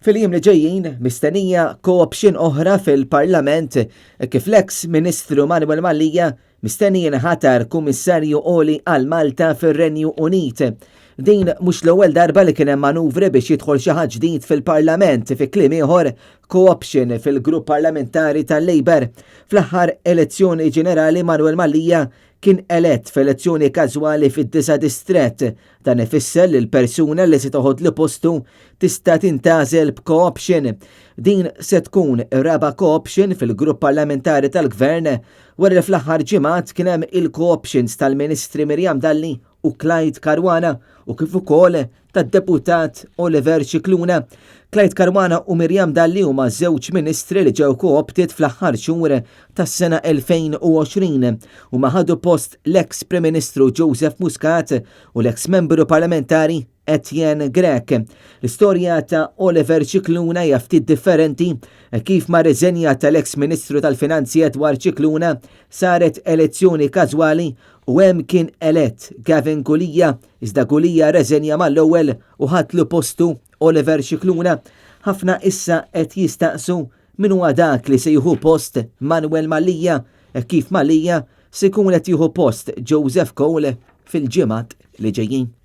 Fil-jiem li ġejjin mistennija co-option oħra fil-Parlament kif l-eks Ministru Manuel Mallia mistennija ħatar Kummissarju Oli għal Malta fir-Renju Unit. Din mhux l-ewwel darba li kien hemm manuvri biex jidħol xi ħadd ġdid fil-Parlament fi kliem ieħor co-option fil-grupp parlamentari tal-Labor. Fl-aħħar elezzjoni ġenerali Manuel Mallia kien elett f'elezzjoni każwali fid-9 distrett. Dan ifisser li l-persuna li se toħod li postu tista' tintgħażel b'co-option. Din se tkun ir-raba co-option fil-grupp parlamentari tal-Gvern wara li fl-aħħar ġimgħat kien hemm il-co-options tal-Ministri Mirjam Dalli u Clyde Caruana u kif ukoll tad-deputat Oliver Scicluna. Clyde Caruana u Mirjam Dalli huma żewġ ministri li ġew co-opted fl-aħħar xhur tas-sena 2020 u ma ħadu post l-eks Prim Ministru Joseph Muscat u l-eks membru parlamentari Etienne Grek. L-istorja ta' Oliver Scicluna hija ftit differenti kif ma reżenja tal-eks Ministru tal-Finanzi Edward Scicluna saret elezzjoni każwali u hemm kien elett Gavin Gulija, iżda Gulija reżenja mal-ewwel u ħadlu postu Oliver Scicluna. Ħafna issa qed jistaqsu min huwa dak li se jieħu post Manuel Mallia kif Mallia se jkun qed jieħu post Joseph Cole fil-ġimgħat li ġejjin.